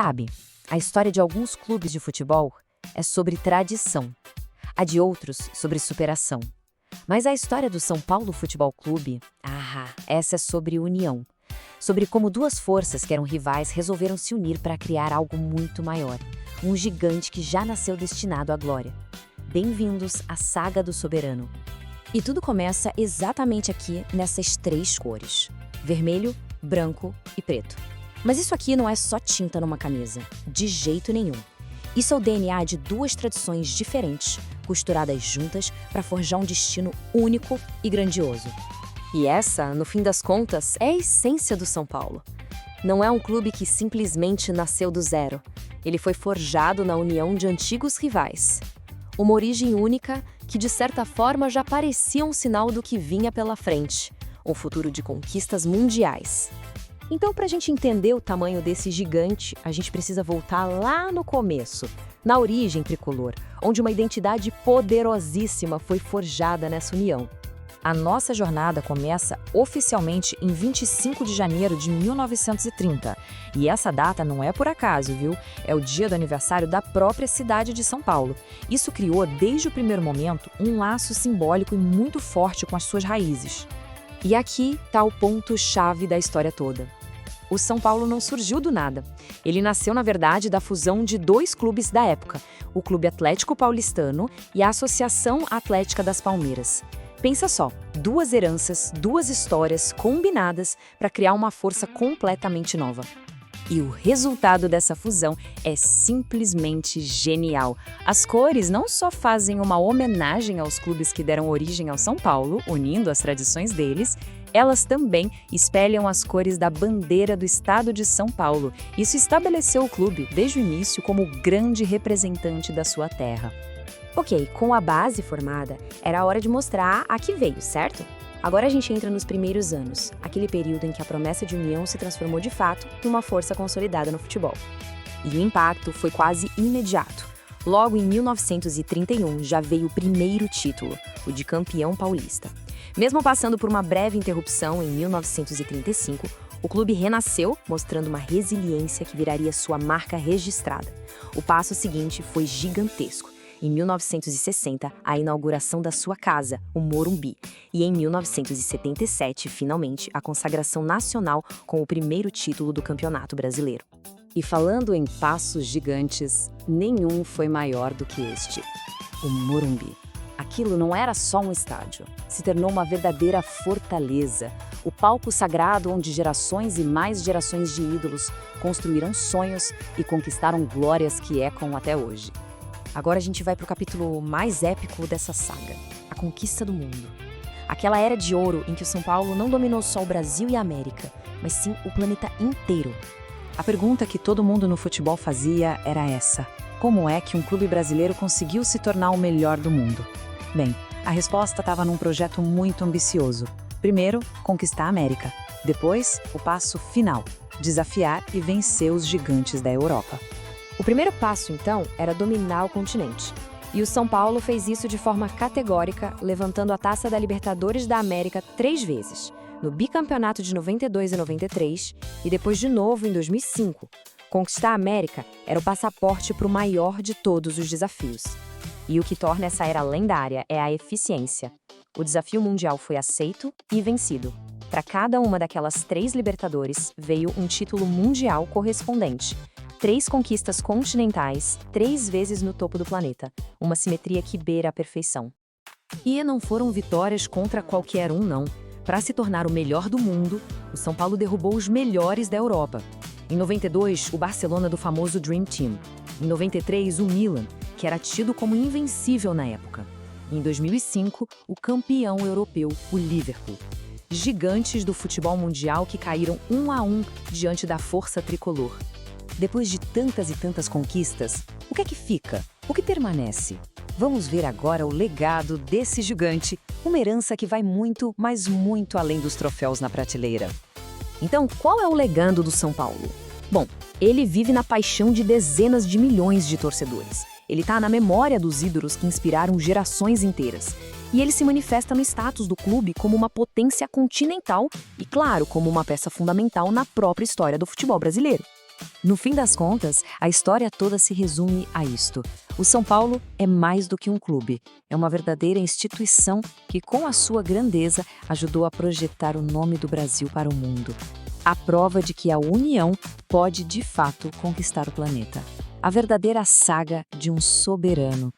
Sabe, a história de alguns clubes de futebol é sobre tradição, a de outros sobre superação. Mas a história do São Paulo Futebol Clube, essa é sobre união. Sobre como duas forças que eram rivais resolveram se unir para criar algo muito maior. Um gigante que já nasceu destinado à glória. Bem-vindos à Saga do Soberano. E tudo começa exatamente aqui nessas três cores: vermelho, branco e preto. Mas isso aqui não é só tinta numa camisa, de jeito nenhum. Isso é o DNA de duas tradições diferentes, costuradas juntas para forjar um destino único e grandioso. E essa, no fim das contas, é a essência do São Paulo. Não é um clube que simplesmente nasceu do zero. Ele foi forjado na união de antigos rivais. Uma origem única que, de certa forma, já parecia um sinal do que vinha pela frente. Um futuro de conquistas mundiais. Então, para a gente entender o tamanho desse gigante, a gente precisa voltar lá no começo, na origem tricolor, onde uma identidade poderosíssima foi forjada nessa união. A nossa jornada começa oficialmente em 25 de janeiro de 1930. E essa data não é por acaso, viu? É o dia do aniversário da própria cidade de São Paulo. Isso criou, desde o primeiro momento, um laço simbólico e muito forte com as suas raízes. E aqui está o ponto-chave da história toda. O São Paulo não surgiu do nada. Ele nasceu, na verdade, da fusão de dois clubes da época, o Clube Atlético Paulistano e a Associação Atlética das Palmeiras. Pensa só, duas heranças, duas histórias combinadas para criar uma força completamente nova. E o resultado dessa fusão é simplesmente genial. As cores não só fazem uma homenagem aos clubes que deram origem ao São Paulo, unindo as tradições deles, elas também espelham as cores da bandeira do estado de São Paulo. Isso estabeleceu o clube, desde o início, como o grande representante da sua terra. Ok, com a base formada, era hora de mostrar a que veio, certo? Agora a gente entra nos primeiros anos, aquele período em que a promessa de união se transformou de fato em uma força consolidada no futebol. E o impacto foi quase imediato. Logo em 1931 já veio o primeiro título, o de campeão paulista. Mesmo passando por uma breve interrupção em 1935, o clube renasceu, mostrando uma resiliência que viraria sua marca registrada. O passo seguinte foi gigantesco. Em 1960, a inauguração da sua casa, o Morumbi. E em 1977, finalmente, a consagração nacional com o primeiro título do Campeonato Brasileiro. E falando em passos gigantes, nenhum foi maior do que este: o Morumbi. Aquilo não era só um estádio, se tornou uma verdadeira fortaleza, o palco sagrado onde gerações e mais gerações de ídolos construíram sonhos e conquistaram glórias que ecoam até hoje. Agora a gente vai para o capítulo mais épico dessa saga, a conquista do mundo. Aquela era de ouro em que o São Paulo não dominou só o Brasil e a América, mas sim o planeta inteiro. A pergunta que todo mundo no futebol fazia era essa: como é que um clube brasileiro conseguiu se tornar o melhor do mundo? Bem, a resposta estava num projeto muito ambicioso. Primeiro, conquistar a América. Depois, o passo final: desafiar e vencer os gigantes da Europa. O primeiro passo, então, era dominar o continente. E o São Paulo fez isso de forma categórica, levantando a Taça da Libertadores da América 3 vezes, no bicampeonato de 92 e 93, e depois de novo em 2005. Conquistar a América era o passaporte para o maior de todos os desafios. E o que torna essa era lendária é a eficiência. O desafio mundial foi aceito e vencido. Para cada uma daquelas 3 Libertadores, veio um título mundial correspondente. 3 conquistas continentais, 3 vezes no topo do planeta. Uma simetria que beira a perfeição. E não foram vitórias contra qualquer um, não. Para se tornar o melhor do mundo, o São Paulo derrubou os melhores da Europa. Em 92, o Barcelona do famoso Dream Team. Em 93, o Milan, que era tido como invencível na época. Em 2005, o campeão europeu, o Liverpool. Gigantes do futebol mundial que caíram 1-1 diante da força tricolor. Depois de tantas e tantas conquistas, o que é que fica? O que permanece? Vamos ver agora o legado desse gigante, uma herança que vai muito, mas muito além dos troféus na prateleira. Então, qual é o legado do São Paulo? Bom, ele vive na paixão de dezenas de milhões de torcedores. Ele está na memória dos ídolos que inspiraram gerações inteiras. E ele se manifesta no status do clube como uma potência continental e, claro, como uma peça fundamental na própria história do futebol brasileiro. No fim das contas, a história toda se resume a isto. O São Paulo é mais do que um clube. É uma verdadeira instituição que, com a sua grandeza, ajudou a projetar o nome do Brasil para o mundo. A prova de que a união pode, de fato, conquistar o planeta. A verdadeira saga de um soberano.